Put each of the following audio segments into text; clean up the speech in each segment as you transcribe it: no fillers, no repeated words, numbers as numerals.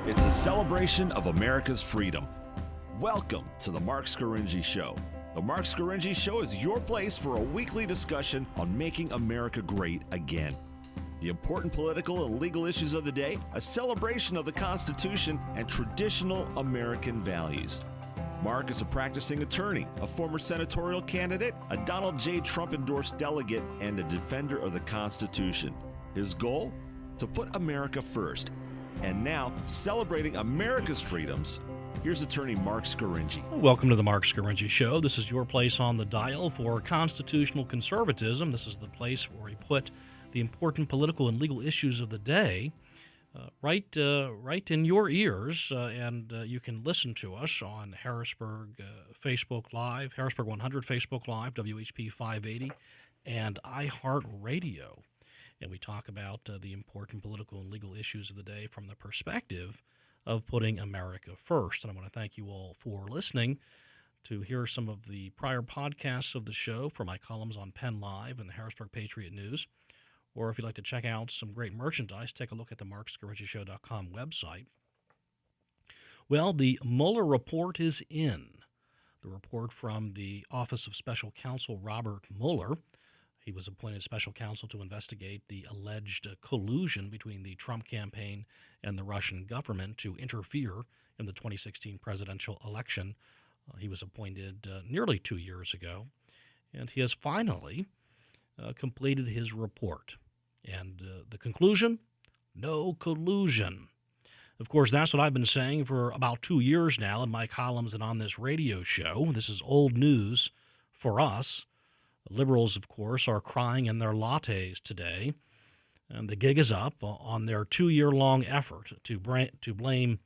It's a celebration of America's freedom. Welcome to the Marc Scaringi Show. The Marc Scaringi Show is your place for a weekly discussion on making America great again. The important political and legal issues of the day, a celebration of the Constitution, and traditional American values. Marc is a practicing attorney, a former senatorial candidate, a Donald J. Trump-endorsed delegate, and a defender of the Constitution. His goal? To put America first. And now, celebrating America's freedoms, here's attorney Marc Scaringi. Welcome to the Marc Scaringi Show. This is your place on the dial for constitutional conservatism. This is the place where we put the important political and legal issues of the day right in your ears, and you can listen to us on Harrisburg Facebook Live, Harrisburg 100 Facebook Live, WHP 580, and iHeartRadio. And we talk about the important political and legal issues of the day from the perspective of putting America first. And I want to thank you all for listening. To hear some of the prior podcasts of the show for my columns on Penn Live and the Harrisburg Patriot News, or if you'd like to check out some great merchandise, take a look at the marcscaringishow.com website. Well, the Mueller report is in. The report from the Office of Special Counsel Robert Mueller. He was appointed special counsel to investigate the alleged collusion between the Trump campaign and the Russian government to interfere in the 2016 presidential election. He was appointed nearly 2 years ago, and he has finally completed his report. And the conclusion? No collusion. Of course, that's what I've been saying for about 2 years now in my columns and on this radio show. This is old news for us. Liberals, of course, are crying in their lattes today, and the gig is up on their 2-year-long effort to blame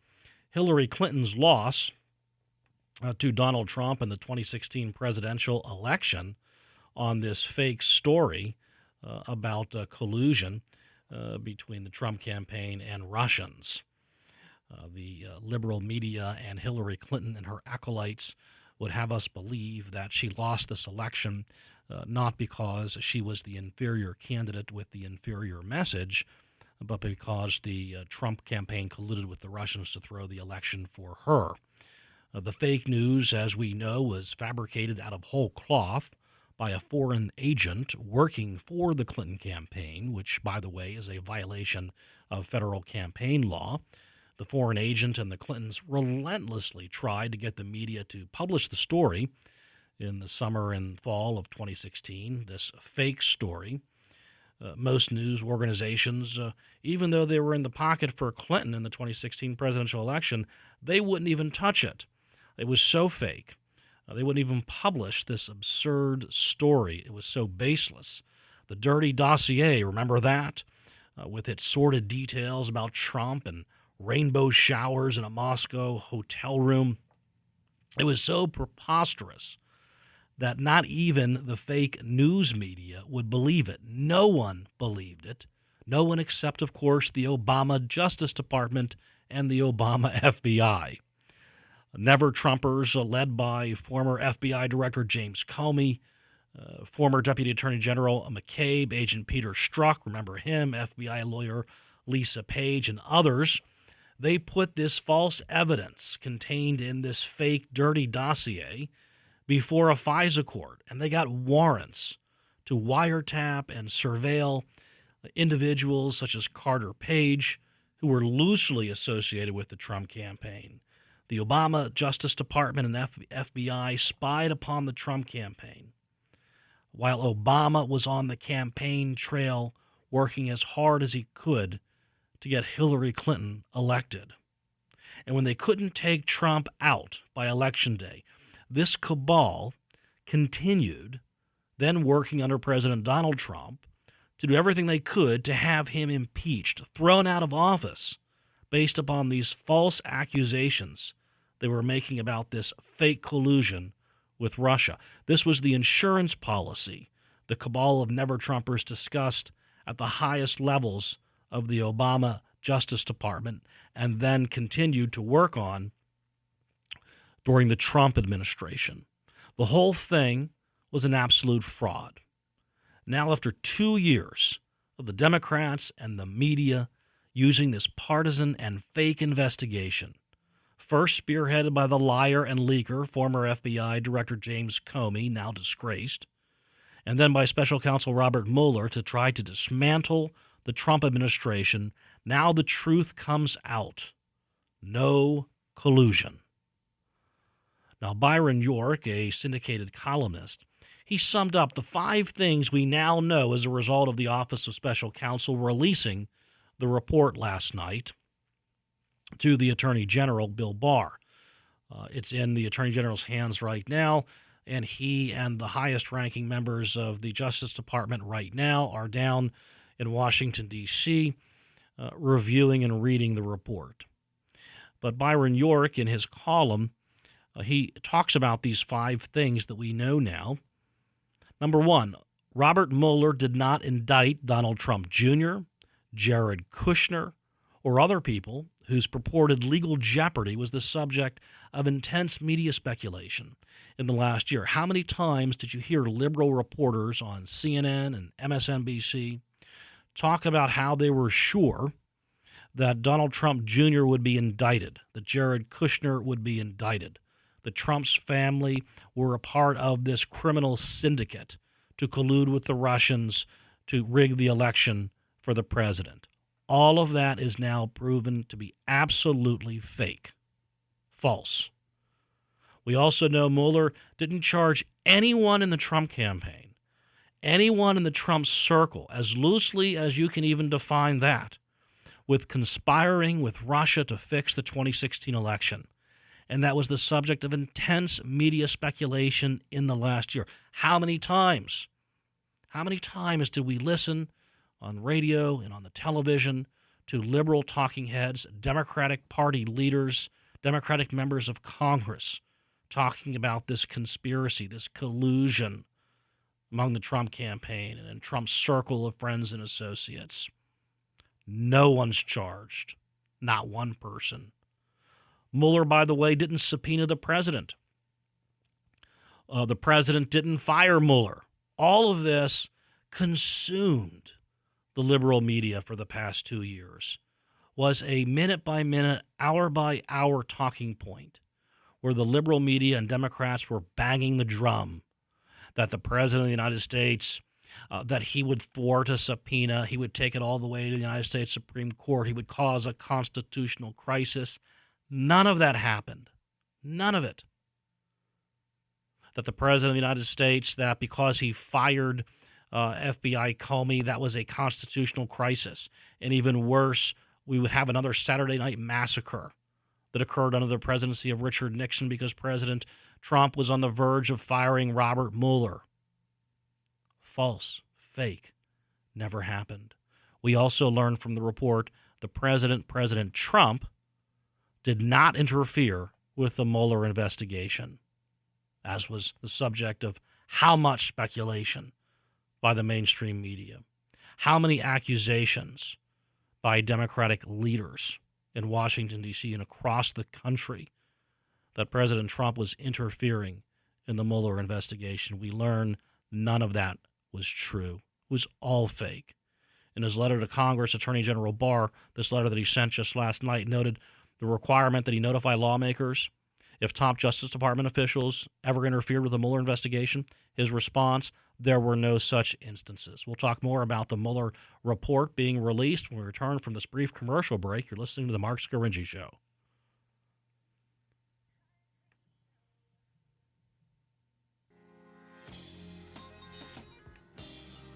Hillary Clinton's loss to Donald Trump in the 2016 presidential election on this fake story about collusion between the Trump campaign and Russians. The liberal media and Hillary Clinton and her acolytes would have us believe that she lost this election not because she was the inferior candidate with the inferior message, but because the Trump campaign colluded with the Russians to throw the election for her. The fake news, as we know, was fabricated out of whole cloth by a foreign agent working for the Clinton campaign, which, by the way, is a violation of federal campaign law. The foreign agent and the Clintons relentlessly tried to get the media to publish the story in the summer and fall of 2016, this fake story. Most news organizations, even though they were in the pocket for Clinton in the 2016 presidential election, they wouldn't even touch it. It was so fake. They wouldn't even publish this absurd story. It was so baseless. The dirty dossier, remember that? With its sordid details about Trump and rainbow showers in a Moscow hotel room. It was so preposterous that not even the fake news media would believe it. No one believed it. No one except, of course, the Obama Justice Department and the Obama FBI. Never Trumpers, led by former FBI Director James Comey, former Deputy Attorney General McCabe, Agent Peter Strzok, remember him, FBI lawyer Lisa Page, and others. They put this false evidence contained in this fake, dirty dossier before a FISA court, and they got warrants to wiretap and surveil individuals such as Carter Page, who were loosely associated with the Trump campaign. The Obama Justice Department and FBI spied upon the Trump campaign, while Obama was on the campaign trail working as hard as he could to get Hillary Clinton elected. And when they couldn't take Trump out by Election Day, this cabal continued, then working under President Donald Trump, to do everything they could to have him impeached, thrown out of office, based upon these false accusations they were making about this fake collusion with Russia. This was the insurance policy the cabal of never-Trumpers discussed at the highest levels of the Obama Justice Department and then continued to work on during the Trump administration. The whole thing was an absolute fraud. Now, after 2 years of the Democrats and the media using this partisan and fake investigation. First spearheaded by the liar and leaker, former FBI Director James Comey, now disgraced, and then by Special Counsel Robert Mueller to try to dismantle the Trump administration. Now the truth comes out. No collusion. Now, Byron York, a syndicated columnist, he summed up the 5 things we now know as a result of the Office of Special Counsel releasing the report last night to the Attorney General, Bill Barr. It's in the Attorney General's hands right now, and he and the highest-ranking members of the Justice Department right now are down in Washington, D.C., reviewing and reading the report. But Byron York, in his column, he talks about these 5 things that we know now. Number 1, Robert Mueller did not indict Donald Trump Jr., Jared Kushner, or other people whose purported legal jeopardy was the subject of intense media speculation in the last year. How many times did you hear liberal reporters on CNN and MSNBC talk about how they were sure that Donald Trump Jr. would be indicted, that Jared Kushner would be indicted, that Trump's family were a part of this criminal syndicate to collude with the Russians to rig the election for the president? All of that is now proven to be absolutely fake, false. We also know Mueller didn't charge anyone in the Trump campaign, anyone in the Trump circle, as loosely as you can even define that, with conspiring with Russia to fix the 2016 election. And that was the subject of intense media speculation in the last year. How many times? How many times did we listen on radio and on the television to liberal talking heads, Democratic Party leaders, Democratic members of Congress talking about this conspiracy, this collusion among the Trump campaign and in Trump's circle of friends and associates? No one's charged. Not one person. Mueller, by the way, didn't subpoena the president. The president didn't fire Mueller. All of this consumed the liberal media for the past 2 years, was a minute-by-minute, hour-by-hour talking point where the liberal media and Democrats were banging the drum that the president of the United States, that he would thwart a subpoena, he would take it all the way to the United States Supreme Court, he would cause a constitutional crisis. None of that happened. None of it. That the president of the United States, that because he fired FBI Comey, that was a constitutional crisis. And even worse, we would have another Saturday night massacre that occurred under the presidency of Richard Nixon because President Trump was on the verge of firing Robert Mueller. False, fake, never happened. We also learned from the report the President Trump, did not interfere with the Mueller investigation, as was the subject of how much speculation by the mainstream media, how many accusations by Democratic leaders in Washington, D.C. and across the country that President Trump was interfering in the Mueller investigation. We learn none of that was true. It was all fake. In his letter to Congress, Attorney General Barr, this letter that he sent just last night, noted the requirement that he notify lawmakers if top Justice Department officials ever interfered with the Mueller investigation. His response, there were no such instances. We'll talk more about the Mueller report being released when we return from this brief commercial break. You're listening to the Marc Scaringi Show.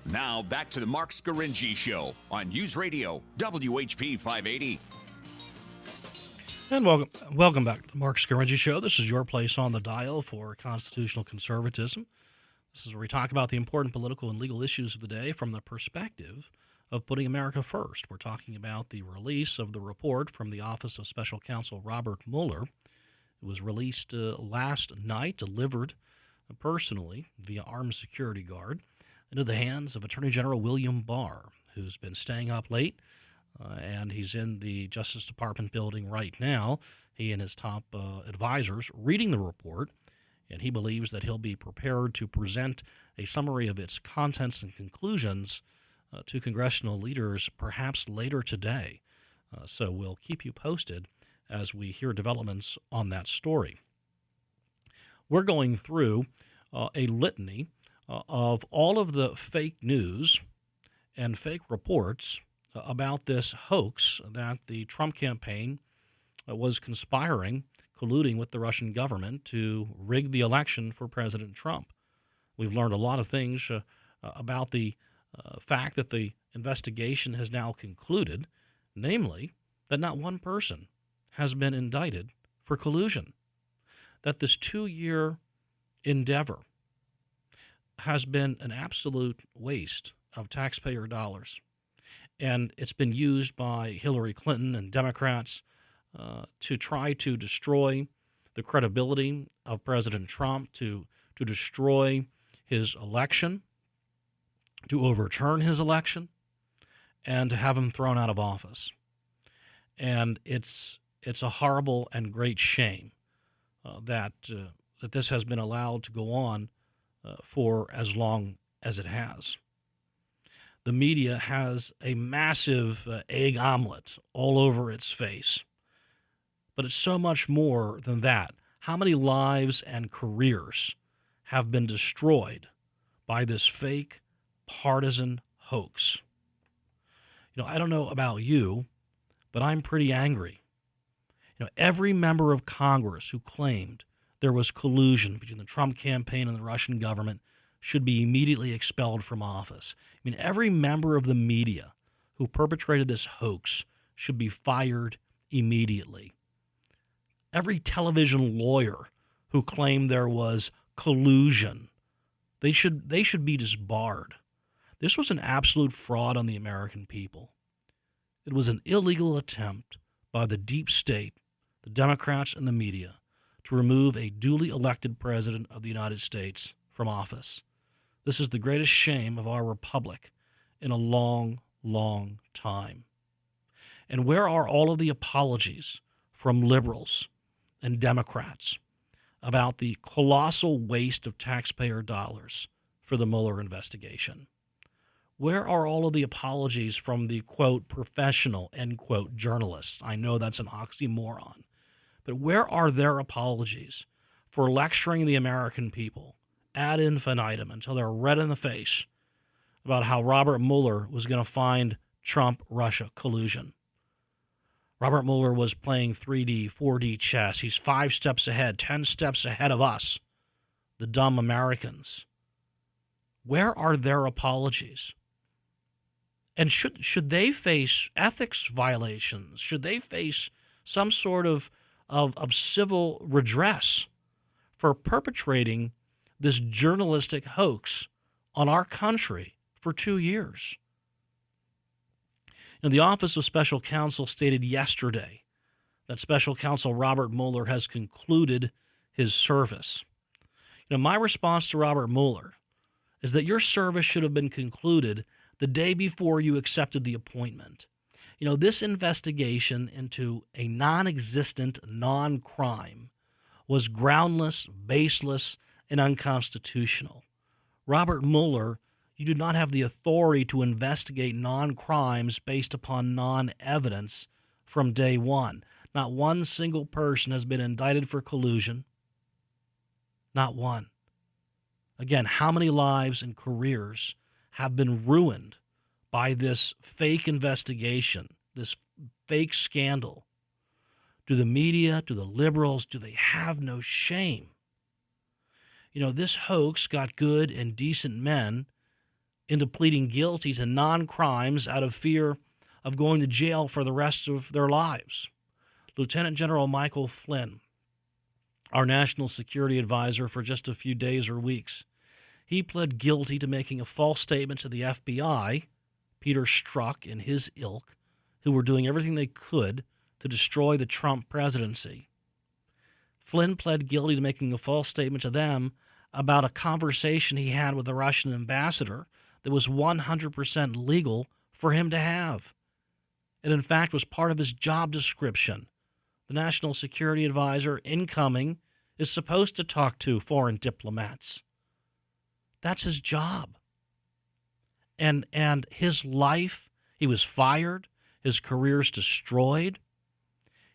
Now back to the Marc Scaringi Show on News Radio WHP 580. And welcome back to the Marc Scaringi Show. This is your place on the dial for constitutional conservatism. This is where we talk about the important political and legal issues of the day from the perspective of putting America first. We're talking about the release of the report from the Office of Special Counsel Robert Mueller. It was released last night, delivered personally via armed security guard into the hands of Attorney General William Barr, who's been staying up late, and he's in the Justice Department building right now, he and his top advisors reading the report, and he believes that he'll be prepared to present a summary of its contents and conclusions to congressional leaders perhaps later today. So we'll keep you posted as we hear developments on that story. We're going through a litany of all of the fake news and fake reports about this hoax that the Trump campaign was conspiring, colluding with the Russian government to rig the election for President Trump. We've learned a lot of things about the fact that the investigation has now concluded, namely that not one person has been indicted for collusion, that this 2-year endeavor has been an absolute waste of taxpayer dollars. And it's been used by Hillary Clinton and Democrats to try to destroy the credibility of President Trump, to destroy his election, to overturn his election, and to have him thrown out of office. And it's a horrible and great shame that this has been allowed to go on for as long as it has. The media has a massive egg omelet all over its face. But it's so much more than that. How many lives and careers have been destroyed by this fake partisan hoax? I don't know about you, but I'm pretty angry. Every member of Congress who claimed there was collusion between the Trump campaign and the Russian government should be immediately expelled from office. Every member of the media who perpetrated this hoax should be fired immediately. Every television lawyer who claimed there was collusion, they should be disbarred. This was an absolute fraud on the American people. It was an illegal attempt by the deep state, the Democrats and the media, to remove a duly elected president of the United States from office. This is the greatest shame of our republic in a long, long time. And where are all of the apologies from liberals and Democrats about the colossal waste of taxpayer dollars for the Mueller investigation? Where are all of the apologies from the, quote, professional, end quote, journalists? I know that's an oxymoron. But where are their apologies for lecturing the American people ad infinitum until they're red in the face about how Robert Mueller was going to find Trump-Russia collusion? Robert Mueller was playing 3D, 4D chess. He's 5 steps ahead, 10 steps ahead of us, the dumb Americans. Where are their apologies? And should they face ethics violations? Should they face some sort of civil redress for perpetrating this journalistic hoax on our country for 2 years? The Office of Special Counsel stated yesterday that Special Counsel Robert Mueller has concluded his service. My response to Robert Mueller is that your service should have been concluded the day before you accepted the appointment. This investigation into a non-existent non-crime was groundless, baseless, and unconstitutional. Robert Mueller, you do not have the authority to investigate non-crimes based upon non-evidence from day one. Not one single person has been indicted for collusion. Not one. Again, how many lives and careers have been ruined by this fake investigation, this fake scandal? Do the media, do the liberals, do they have no shame? This hoax got good and decent men into pleading guilty to non-crimes out of fear of going to jail for the rest of their lives. Lieutenant General Michael Flynn, our national security advisor for just a few days or weeks, he pled guilty to making a false statement to the FBI, Peter Strzok and his ilk, who were doing everything they could to destroy the Trump presidency. Flynn pled guilty to making a false statement to them about a conversation he had with the Russian ambassador that was 100% legal for him to have. It, in fact, was part of his job description. The National Security Advisor, incoming, is supposed to talk to foreign diplomats. That's his job. And his life, he was fired, His career's destroyed.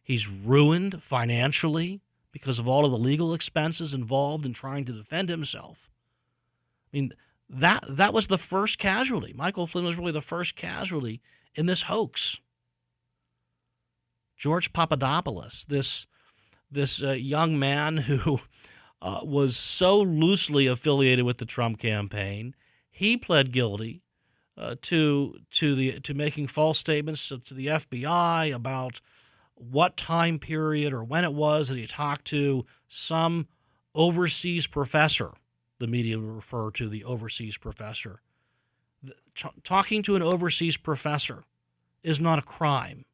He's ruined financially because of all of the legal expenses involved in trying to defend himself. I mean, that was the first casualty. Michael Flynn was really the first casualty in this hoax. George Papadopoulos, this young man who was so loosely affiliated with the Trump campaign, he pled guilty to making false statements to the FBI about what time period or when it was that he talked to some overseas professor. The media would refer to the overseas professor. Talking to an overseas professor is not a crime.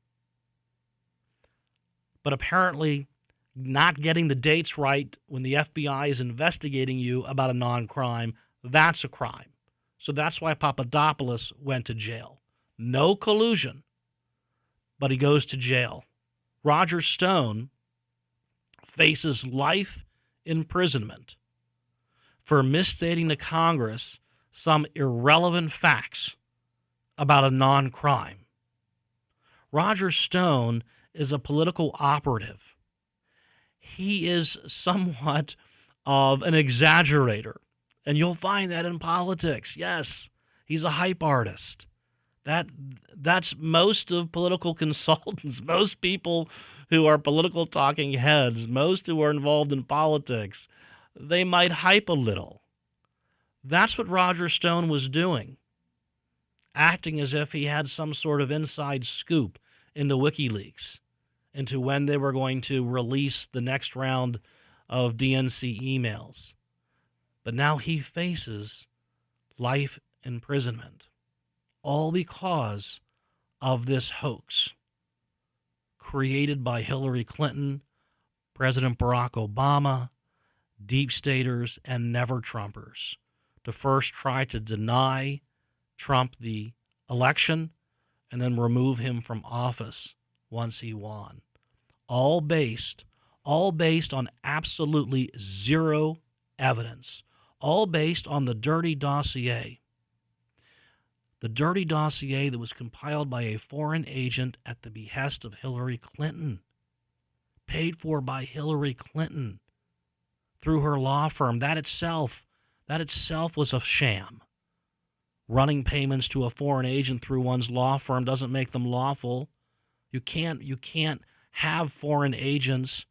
But apparently, not getting the dates right when the FBI is investigating you about a non-crime, that's a crime. So that's why Papadopoulos went to jail. No collusion, but he goes to jail. Roger Stone faces life imprisonment for misstating to Congress some irrelevant facts about a non-crime. Roger Stone is a political operative. He is somewhat of an exaggerator, and you'll find that in politics. Yes, he's a hype artist. That's most of political consultants, most people who are political talking heads, most who are involved in politics. They might hype a little. That's what Roger Stone was doing, acting as if he had some sort of inside scoop into WikiLeaks, into when they were going to release the next round of DNC emails. But now he faces life imprisonment, all because of this hoax created by Hillary Clinton, President Barack Obama, deep staters, and never-Trumpers to first try to deny Trump the election and then remove him from office once he won. All based on absolutely zero evidence, all based on the dirty dossier. The dirty dossier that was compiled by a foreign agent at the behest of Hillary Clinton, paid for by Hillary Clinton through her law firm. That itself was a sham. Running payments to a foreign agent through one's law firm doesn't make them lawful. You can't have foreign agents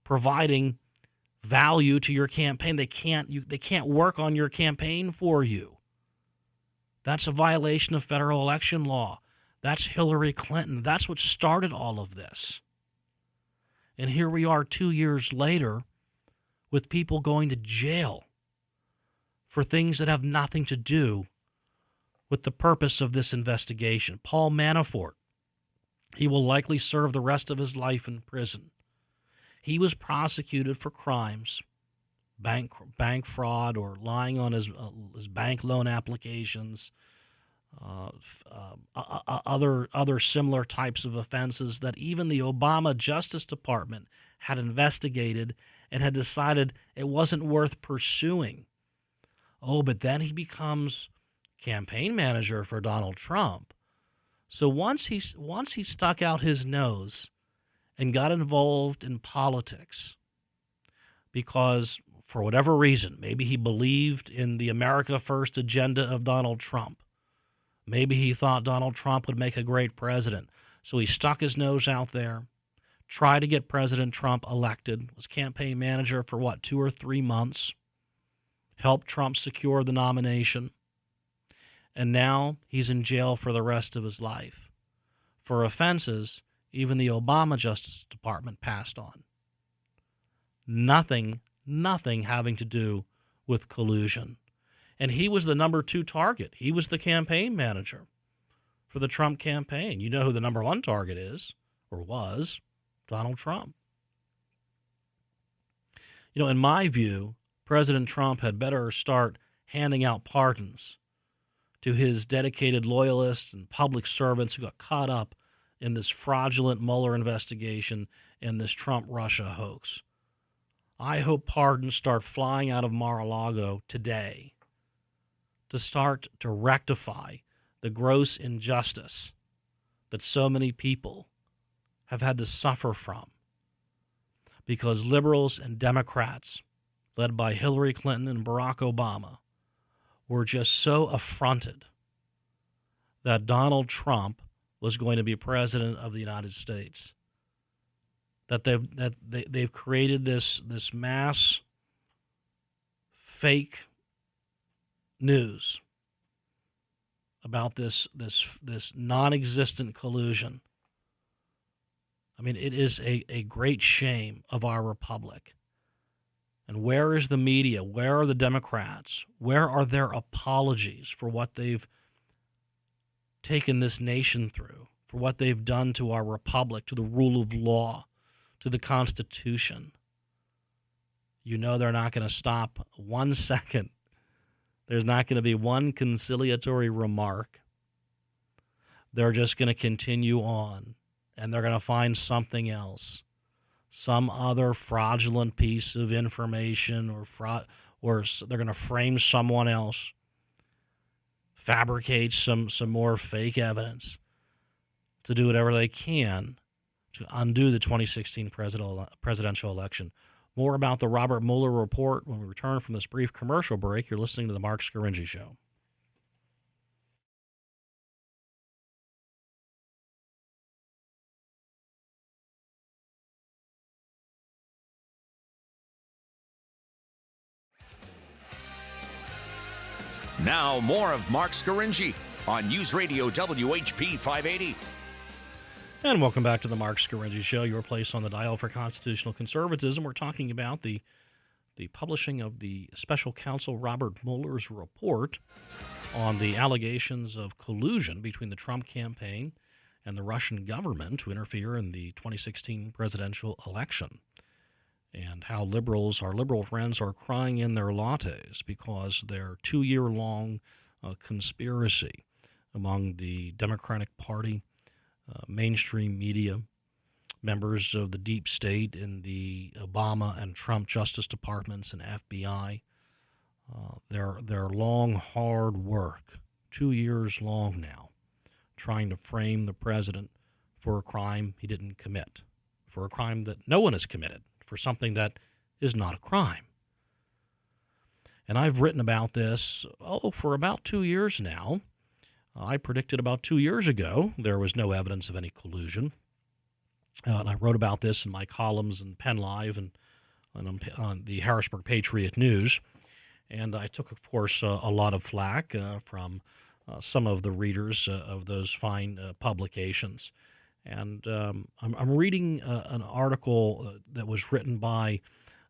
providing value to your campaign. They can't work on your campaign for you. That's a violation of federal election law. That's Hillary Clinton. That's what started all of this. And here we are 2 years later with people going to jail for things that have nothing to do with the purpose of this investigation. Paul Manafort, he will likely serve the rest of his life in prison. He was prosecuted for crimes, bank fraud or lying on his bank loan applications, other similar types of offenses that even the Obama Justice Department had investigated and had decided it wasn't worth pursuing. Oh, but then he becomes campaign manager for Donald Trump. So once he stuck out his nose and got involved in politics because for whatever reason, maybe he believed in the America First agenda of Donald Trump. Maybe he thought Donald Trump would make a great president. So he stuck his nose out there, tried to get President Trump elected, was campaign manager for 2 or 3 months, helped Trump secure the nomination, and now he's in jail for the rest of his life for offenses even the Obama Justice Department passed on. Nothing having to do with collusion. And he was the number 2 target. He was the campaign manager for the Trump campaign. You know who the number 1 target is, or was? Donald Trump. You know, in my view, President Trump had better start handing out pardons to his dedicated loyalists and public servants who got caught up in this fraudulent Mueller investigation and this Trump-Russia hoax. I hope pardons start flying out of Mar-a-Lago today to start to rectify the gross injustice that so many people have had to suffer from because liberals and Democrats, led by Hillary Clinton and Barack Obama, were just so affronted that Donald Trump was going to be president of the United States, that they've created this mass fake news about this non-existent collusion. I mean, it is a great shame of our republic. And where is the media? Where are the Democrats? Where are their apologies for what they've taken this nation through, for what they've done to our republic, to the rule of law, to the Constitution? You know they're not going to stop 1 second. There's not going to be one conciliatory remark. They're just going to continue on, and they're going to find something else, some other fraudulent piece of information or they're going to frame someone else, fabricate some more fake evidence to do whatever they can to undo the 2016 presidential election. More about the Robert Mueller report when we return from this brief commercial break. You're listening to the Marc Scaringi Show. Now, more of Marc Scaringi on News Radio WHP 580. And welcome back to the Marc Scaringi Show, your place on the dial for constitutional conservatism. We're talking about the publishing of the special counsel Robert Mueller's report on the allegations of collusion between the Trump campaign and the Russian government to interfere in the 2016 presidential election, and how our liberal friends are crying in their lattes because their 2-year-long conspiracy among the Democratic Party, mainstream media, members of the deep state in the Obama and Trump Justice Departments and FBI, their long, hard work, 2 years long now, trying to frame the president for a crime he didn't commit, for a crime that no one has committed, for something that is not a crime. And I've written about this, for about 2 years now. I predicted about 2 years ago there was no evidence of any collusion. And I wrote about this in my columns in Penn Live and on the Harrisburg Patriot News. And I took, of course, a lot of flack from some of the readers of those fine publications. And I'm reading an article that was written by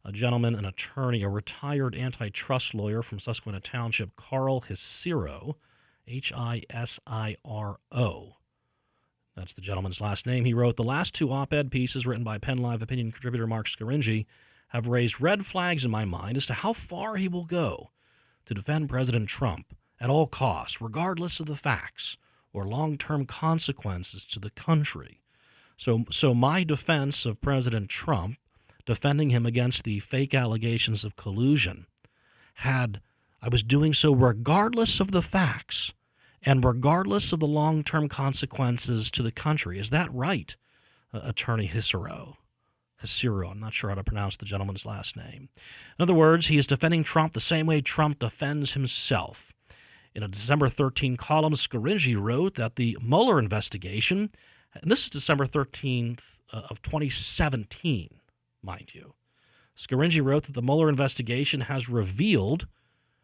a gentleman, an attorney, a retired antitrust lawyer from Susquehanna Township, Carl Hisiro, Hisiro. That's the gentleman's last name. He wrote, "The last two op-ed pieces written by Penn Live opinion contributor Marc Scaringi have raised red flags in my mind as to how far he will go to defend President Trump at all costs, regardless of the facts or long-term consequences to the country." So my defense of President Trump, defending him against the fake allegations of collusion, I was doing so regardless of the facts and regardless of the long-term consequences to the country. Is that right, Attorney Hisiro? I'm not sure how to pronounce the gentleman's last name. In other words, he is defending Trump the same way Trump defends himself. In a December 13 column, Scaringi wrote that the Mueller investigation, and this is December 13th of 2017, mind you. Scaringi wrote that the Mueller investigation has revealed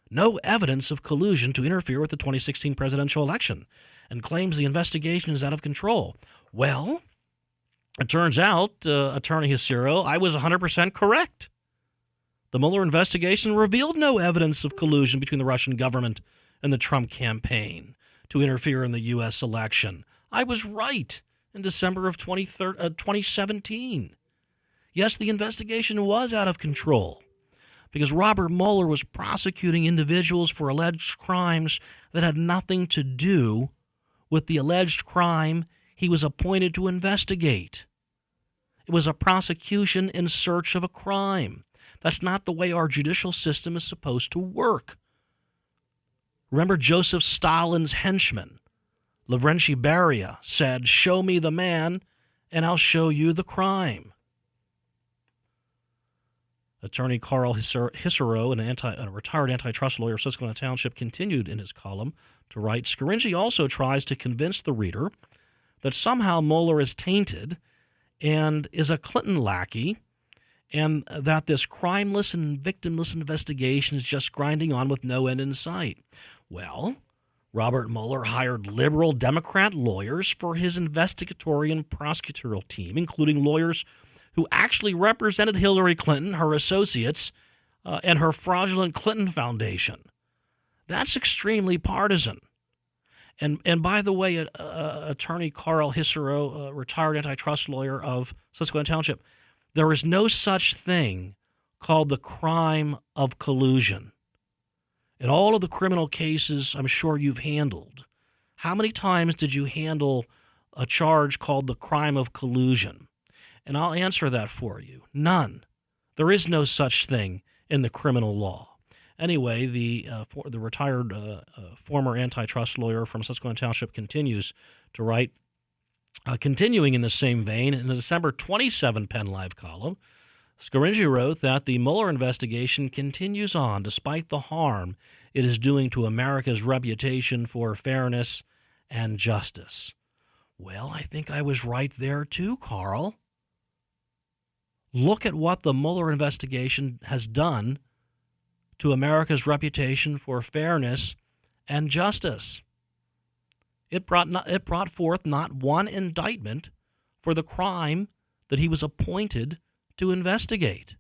no evidence of collusion to interfere with the 2016 presidential election and claims the investigation is out of control. Well, it turns out, Attorney Hisiro, I was 100% correct. The Mueller investigation revealed no evidence of collusion between the Russian government and the Trump campaign to interfere in the U.S. election. I was right in December of 2017. Yes, the investigation was out of control because Robert Mueller was prosecuting individuals for alleged crimes that had nothing to do with the alleged crime he was appointed to investigate. It was a prosecution in search of a crime. That's not the way our judicial system is supposed to work. Remember Joseph Stalin's henchmen, Lavrentiy Beria said, "Show me the man, and I'll show you the crime." Attorney Carl Hisserow, a retired antitrust lawyer of Susquehanna Township, continued in his column to write, Scaringi also tries to convince the reader that somehow Mueller is tainted and is a Clinton lackey, and that this crimeless and victimless investigation is just grinding on with no end in sight. Well, Robert Mueller hired liberal Democrat lawyers for his investigatory and prosecutorial team, including lawyers who actually represented Hillary Clinton, her associates, and her fraudulent Clinton Foundation. That's extremely partisan. And by the way, Attorney Carl Hisserow, a retired antitrust lawyer of Susquehanna Township, there is no such thing called the crime of collusion. In all of the criminal cases I'm sure you've handled, how many times did you handle a charge called the crime of collusion? And I'll answer that for you. None. There is no such thing in the criminal law. Anyway, the retired former antitrust lawyer from Susquehanna Township continues to write, continuing in the same vein, in a December 27 Penn Live column, Scaringi wrote that the Mueller investigation continues on despite the harm it is doing to America's reputation for fairness and justice. Well, I think I was right there too, Carl. Look at what the Mueller investigation has done to America's reputation for fairness and justice. It brought forth not one indictment for the crime that he was appointed to investigate.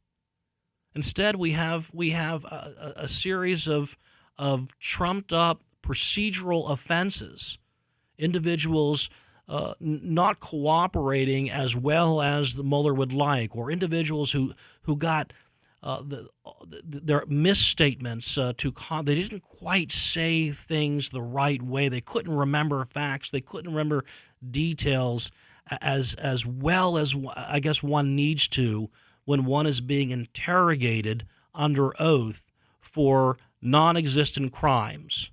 Instead, we have a series of trumped up procedural offenses, individuals not cooperating as well as the Mueller would like, or individuals who got their misstatements they didn't quite say things the right way. They couldn't remember facts. They couldn't remember details as well as I guess one needs to when one is being interrogated under oath for non-existent crimes,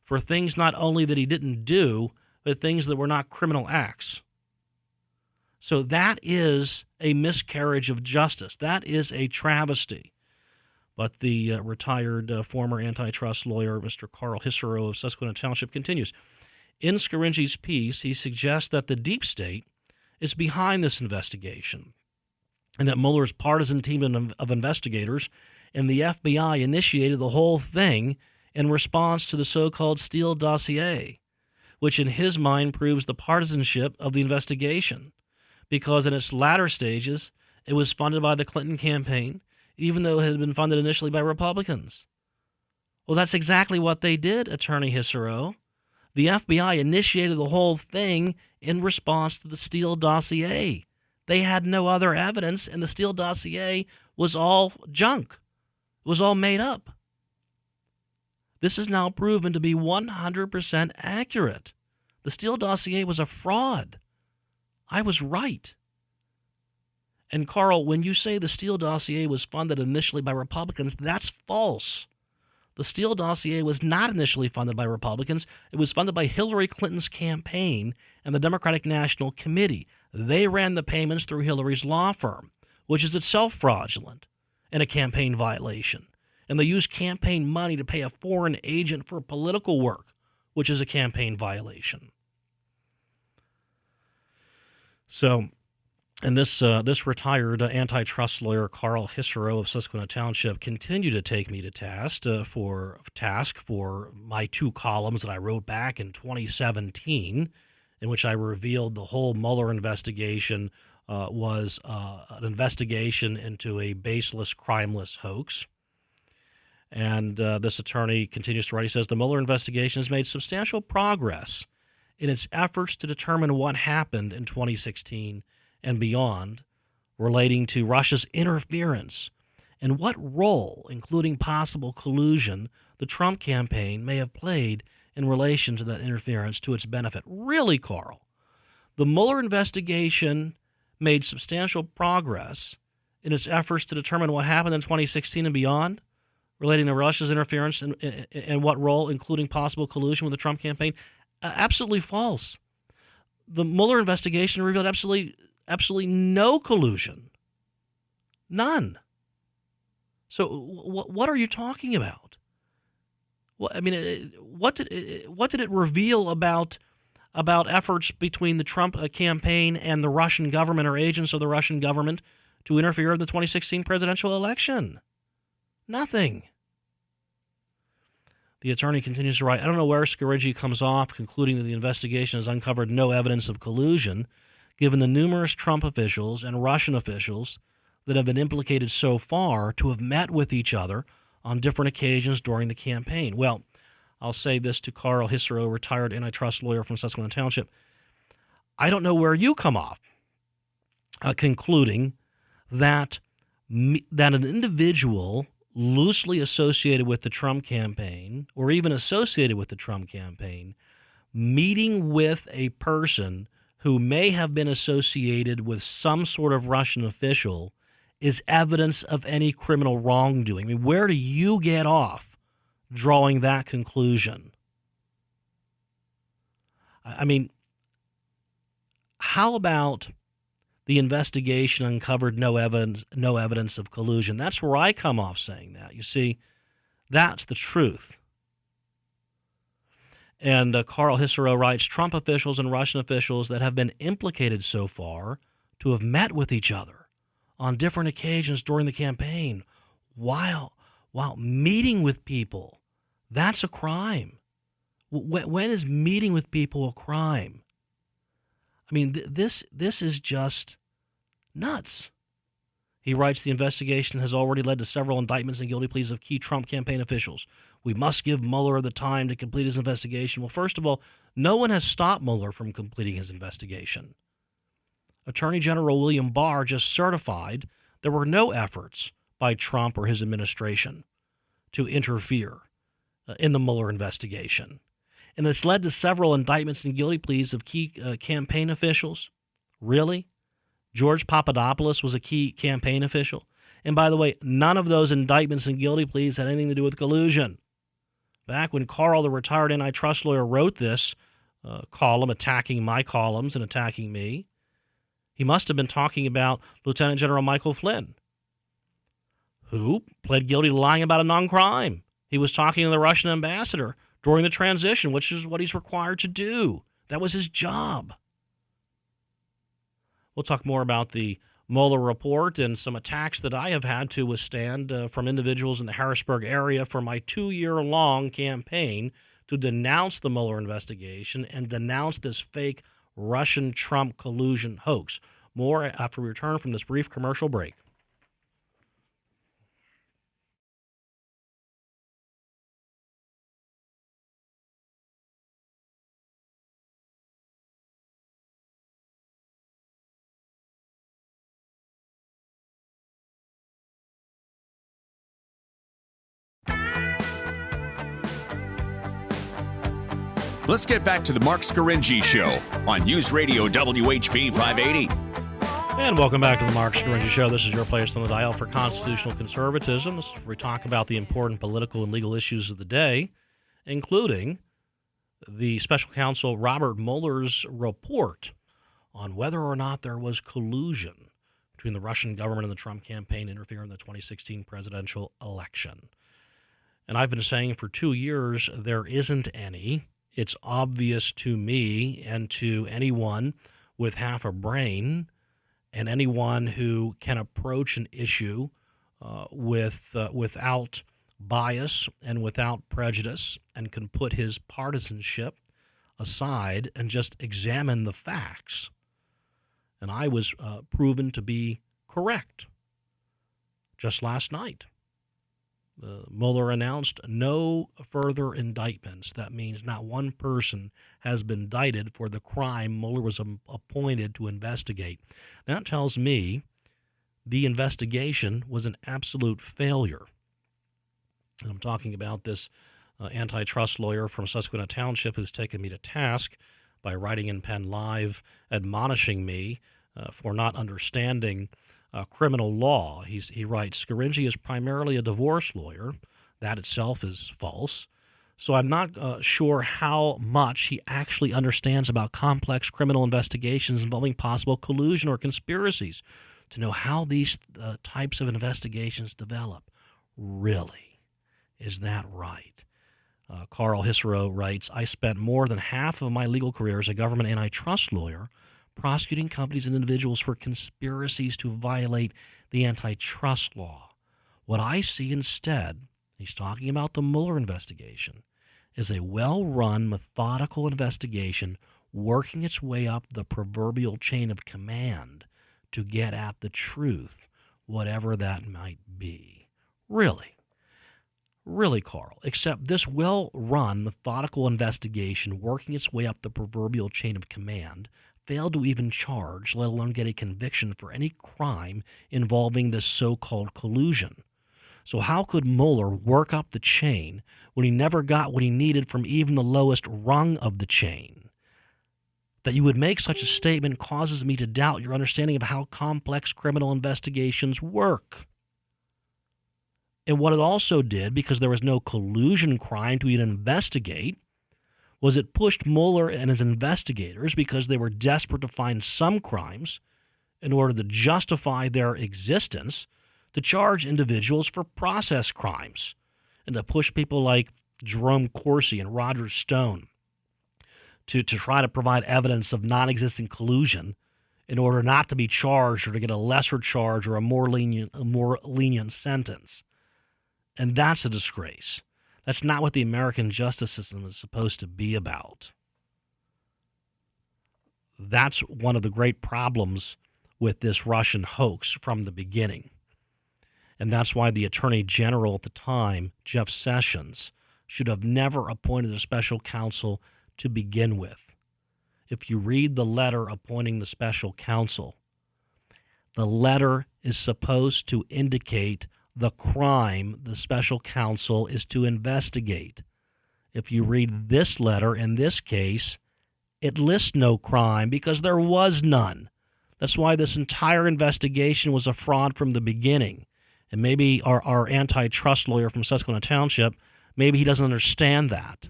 for things not only that he didn't do, but things that were not criminal acts. So that is a miscarriage of justice. That is a travesty. But the retired former antitrust lawyer, Mr. Carl Hisserow of Susquehanna Township, continues. In Scaringi's piece, he suggests that the deep state is behind this investigation and that Mueller's partisan team of investigators and the FBI initiated the whole thing in response to the so-called Steele dossier, which in his mind proves the partisanship of the investigation, because in its latter stages, it was funded by the Clinton campaign, even though it had been funded initially by Republicans. Well, that's exactly what they did, Attorney Hisserow. The FBI initiated the whole thing in response to the Steele dossier. They had no other evidence, and the Steele dossier was all junk. It was all made up. This is now proven to be 100% accurate. The Steele dossier was a fraud. I was right. And Carl, when you say the Steele dossier was funded initially by Republicans, that's false. The Steele dossier was not initially funded by Republicans. It was funded by Hillary Clinton's campaign and the Democratic National Committee. They ran the payments through Hillary's law firm, which is itself fraudulent and a campaign violation. And they used campaign money to pay a foreign agent for political work, which is a campaign violation. So, and this retired antitrust lawyer, Carl Hisserow of Susquehanna Township, continued to take me to task for my two columns that I wrote back in 2017, in which I revealed the whole Mueller investigation was an investigation into a baseless, crimeless hoax. And this attorney continues to write. He says, the Mueller investigation has made substantial progress in its efforts to determine what happened in 2016 and beyond relating to Russia's interference and what role, including possible collusion, the Trump campaign may have played in relation to that interference to its benefit. Really, Carl, the Mueller investigation made substantial progress in its efforts to determine what happened in 2016 and beyond relating to Russia's interference and what role, including possible collusion with the Trump campaign. Absolutely false. The Mueller investigation revealed absolutely no collusion. None. So what are you talking about? Well, I mean, what did it reveal about efforts between the Trump campaign and the Russian government or agents of the Russian government to interfere in the 2016 presidential election? Nothing. The attorney continues to write, I don't know where Scaringi comes off concluding that the investigation has uncovered no evidence of collusion, given the numerous Trump officials and Russian officials that have been implicated so far to have met with each other on different occasions during the campaign. Well, I'll say this to Carl Hissero, retired antitrust lawyer from Susquehanna Township. I don't know where you come off concluding that an individual loosely associated with the Trump campaign or even associated with the Trump campaign meeting with a person who may have been associated with some sort of Russian official is evidence of any criminal wrongdoing. I mean, where do you get off drawing that conclusion? I mean, how about the investigation uncovered no evidence of collusion? That's where I come off saying that. You see, that's the truth. And Carl Hissero writes, Trump officials and Russian officials that have been implicated so far to have met with each other on different occasions during the campaign while meeting with people. That's a crime. When is meeting with people a crime? I mean, this is just nuts. He writes, the investigation has already led to several indictments and guilty pleas of key Trump campaign officials. We must give Mueller the time to complete his investigation. Well, first of all, no one has stopped Mueller from completing his investigation. Attorney General William Barr just certified there were no efforts by Trump or his administration to interfere in the Mueller investigation. And it's led to several indictments and guilty pleas of key campaign officials. Really? George Papadopoulos was a key campaign official. And by the way, none of those indictments and guilty pleas had anything to do with collusion. Back when Carl, the retired antitrust lawyer, wrote this column attacking my columns and attacking me, he must have been talking about Lieutenant General Michael Flynn, who pled guilty to lying about a non-crime. He was talking to the Russian ambassador during the transition, which is what he's required to do. That was his job. We'll talk more about the Mueller report and some attacks that I have had to withstand from individuals in the Harrisburg area for my 2-year-long campaign to denounce the Mueller investigation and denounce this fake Russian Trump collusion hoax. More after we return from this brief commercial break. Let's get back to the Marc Scaringi Show on News Radio WHP 580. And welcome back to the Marc Scaringi Show. This is your place on the dial for constitutional conservatism. This is where we talk about the important political and legal issues of the day, including the special counsel Robert Mueller's report on whether or not there was collusion between the Russian government and the Trump campaign interfering in the 2016 presidential election. And I've been saying for 2 years there isn't any. It's obvious to me and to anyone with half a brain and anyone who can approach an issue without bias and without prejudice and can put his partisanship aside and just examine the facts. And I was proven to be correct just last night. Mueller announced no further indictments. That means not one person has been indicted for the crime Mueller was appointed to investigate. That tells me the investigation was an absolute failure. And I'm talking about this antitrust lawyer from Susquehanna Township who's taken me to task by writing in Penn Live, admonishing me for not understanding criminal law. He writes, Scaringi is primarily a divorce lawyer. That itself is false. So I'm not sure how much he actually understands about complex criminal investigations involving possible collusion or conspiracies to know how these types of investigations develop. Really? Is that right? Carl Hissero writes, I spent more than half of my legal career as a government antitrust lawyer prosecuting companies and individuals for conspiracies to violate the antitrust law. What I see instead, he's talking about the Mueller investigation, is a well-run, methodical investigation working its way up the proverbial chain of command to get at the truth, whatever that might be. Really, Carl, except this well-run, methodical investigation working its way up the proverbial chain of command failed to even charge, let alone get a conviction for any crime involving this so-called collusion. So how could Mueller work up the chain when he never got what he needed from even the lowest rung of the chain? That you would make such a statement causes me to doubt your understanding of how complex criminal investigations work. And what it also did, because there was no collusion crime to even investigate, was it pushed Mueller and his investigators, because they were desperate to find some crimes in order to justify their existence, to charge individuals for process crimes and to push people like Jerome Corsi and Roger Stone to try to provide evidence of non-existent collusion in order not to be charged or to get a lesser charge or a more lenient sentence. And that's a disgrace. That's not what the American justice system is supposed to be about. That's one of the great problems with this Russian hoax from the beginning. And that's why the Attorney General at the time, Jeff Sessions, should have never appointed a special counsel to begin with. If you read the letter appointing the special counsel, the letter is supposed to indicate the crime the special counsel is to investigate. If you read this letter, in this case, it lists no crime because there was none. That's why this entire investigation was a fraud from the beginning. And maybe our antitrust lawyer from Susquehanna Township, maybe he doesn't understand that.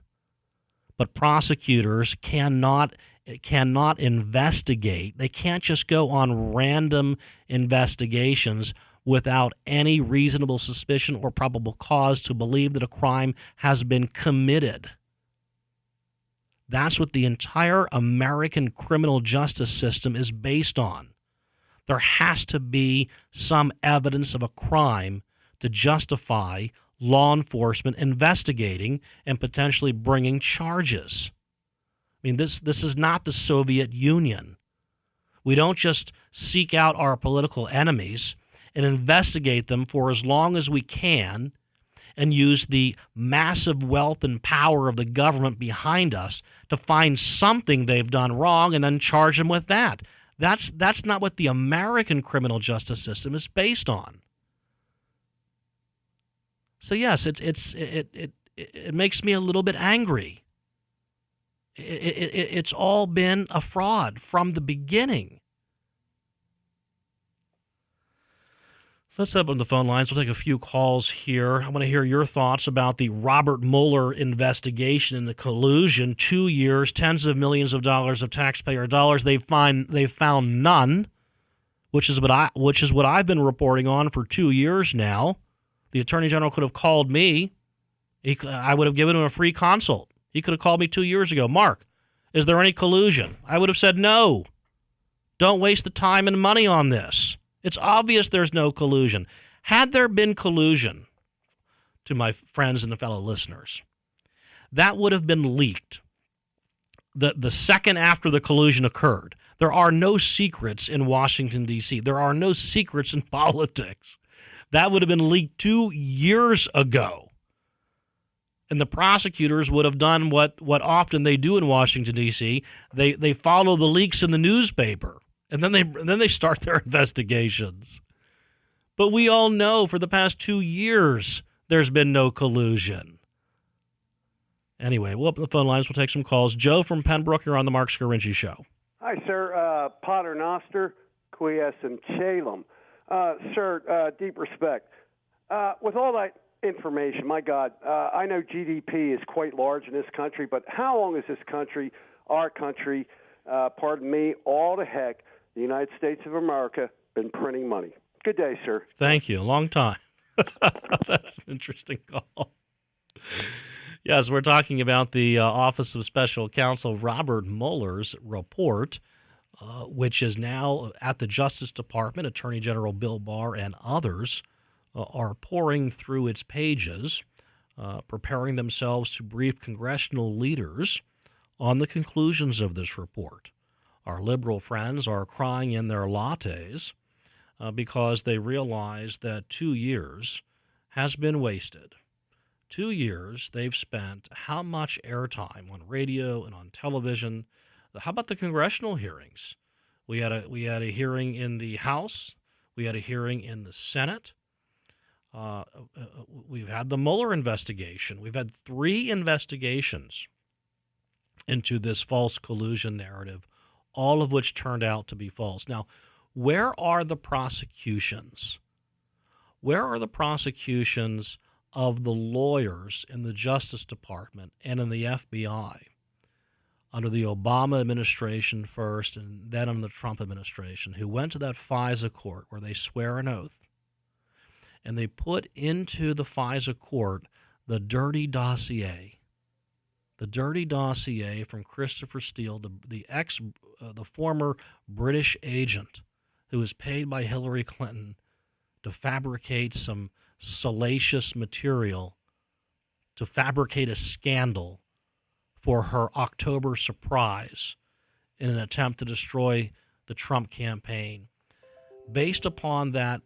But prosecutors cannot investigate. They can't just go on random investigations without any reasonable suspicion or probable cause to believe that a crime has been committed. That's what the entire American criminal justice system is based on. There has to be some evidence of a crime to justify law enforcement investigating and potentially bringing charges. I mean, this is not the Soviet Union. We don't just seek out our political enemies and investigate them for as long as we can and use the massive wealth and power of the government behind us to find something they've done wrong and then charge them with that. That's not what the American criminal justice system is based on. So yes, it makes me a little bit angry. It's all been a fraud from the beginning. Let's open the phone lines. We'll take a few calls here. I want to hear your thoughts about the Robert Mueller investigation and the collusion. 2 years, tens of millions of dollars of taxpayer dollars. They found none, which is what I've been reporting on for 2 years now. The Attorney General could have called me. I would have given him a free consult. He could have called me 2 years ago. Mark, is there any collusion? I would have said no. Don't waste the time and money on this. It's obvious there's no collusion. Had there been collusion, to my friends and fellow listeners, that would have been leaked the second after the collusion occurred. There are no secrets in Washington, D.C. There are no secrets in politics. That would have been leaked 2 years ago. And the prosecutors would have done what often they do in Washington, D.C. They follow the leaks in the newspaper. And then they start their investigations. But we all know for the past 2 years there's been no collusion. Anyway, we'll open the phone lines. We'll take some calls. Joe from Pembroke, you're on the Marc Scarinci Show. Hi, sir. Pater Noster, Quies and Chalem. Sir, deep respect. With all that information. My God, I know GDP is quite large in this country, but how long has this country, our country, pardon me, all the heck, the United States of America, been printing money? Good day, sir. Thank you. A long time. That's an interesting call. Yes, we're talking about the Office of Special Counsel Robert Mueller's report, which is now at the Justice Department. Attorney General Bill Barr and others are pouring through its pages, preparing themselves to brief congressional leaders on the conclusions of this report. Our liberal friends are crying in their lattes because they realize that 2 years has been wasted. 2 years they've spent how much airtime on radio and on television. How about the congressional hearings? We had a hearing in the House. We had a hearing in the Senate. We've had the Mueller investigation. We've had 3 investigations into this false collusion narrative, all of which turned out to be false. Now, where are the prosecutions? Where are the prosecutions of the lawyers in the Justice Department and in the FBI under the Obama administration first and then under the Trump administration, who went to that FISA court where they swear an oath and they put into the FISA court the dirty dossier from Christopher Steele, the former British agent who was paid by Hillary Clinton to fabricate some salacious material, to fabricate a scandal for her October surprise in an attempt to destroy the Trump campaign. Based upon that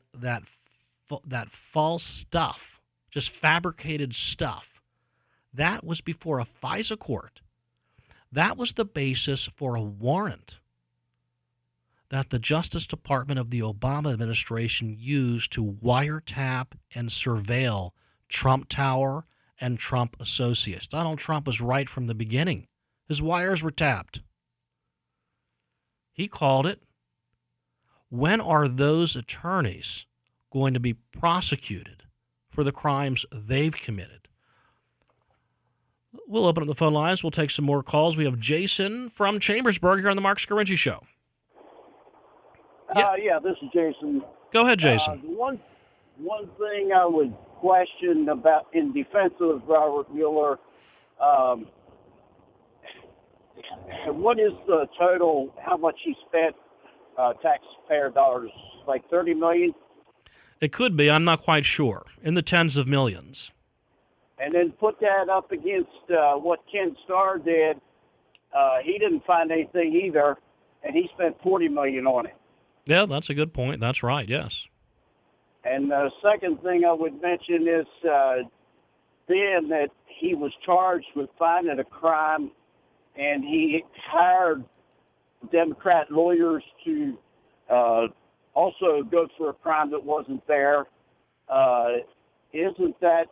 false stuff, just fabricated stuff, that was before a FISA court. That was the basis for a warrant that the Justice Department of the Obama administration used to wiretap and surveil Trump Tower and Trump associates. Donald Trump was right from the beginning. His wires were tapped. He called it. When are those attorneys going to be prosecuted for the crimes they've committed? We'll open up the phone lines. We'll take some more calls. We have Jason from Chambersburg here on the Marc Scaringi Show. Yeah, this is Jason. Go ahead, Jason. One thing I would question about in defense of Robert Mueller, what is the total, how much he spent taxpayer dollars, like $30 million? It could be. I'm not quite sure. In the tens of millions. And then put that up against what Ken Starr did. He didn't find anything either, and he spent $40 million on it. Yeah, that's a good point. That's right, yes. And the second thing I would mention is then that he was charged with finding a crime, and he hired Democrat lawyers to also go for a crime that wasn't there. Isn't that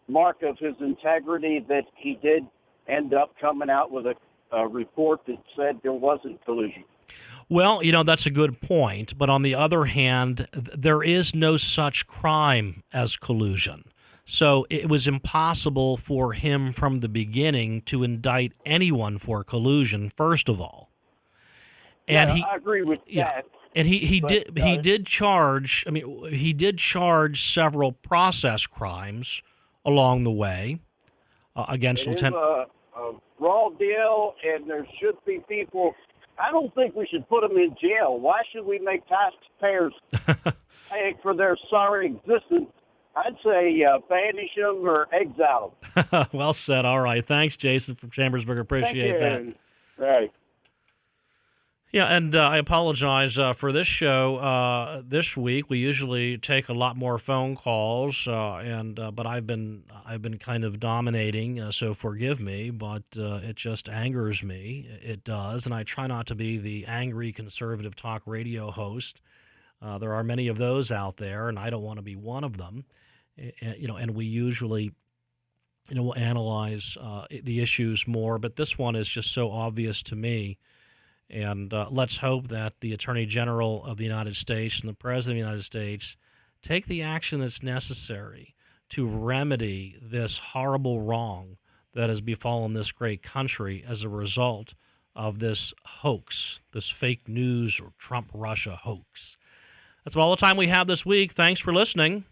mark of his integrity that he did end up coming out with a report that said there wasn't collusion? Well, that's a good point. But on the other hand, there is no such crime as collusion. So it was impossible for him from the beginning to indict anyone for collusion, first of all. And I agree with that. And he did charge charge several process crimes along the way against Lieutenant. It is a raw deal, and there should be people. I don't think we should put them in jail. Why should we make taxpayers pay for their sorry existence? I'd say banish them or exile them. Well said. All right. Thanks, Jason from Chambersburg. Appreciate that. Right. Yeah, and I apologize for this show this week. We usually take a lot more phone calls, but I've been kind of dominating, so forgive me. But it just angers me. It does, and I try not to be the angry conservative talk radio host. There are many of those out there, and I don't want to be one of them. And we usually, will analyze the issues more. But this one is just so obvious to me. And let's hope that the Attorney General of the United States and the President of the United States take the action that's necessary to remedy this horrible wrong that has befallen this great country as a result of this hoax, this fake news or Trump-Russia hoax. That's all the time we have this week. Thanks for listening.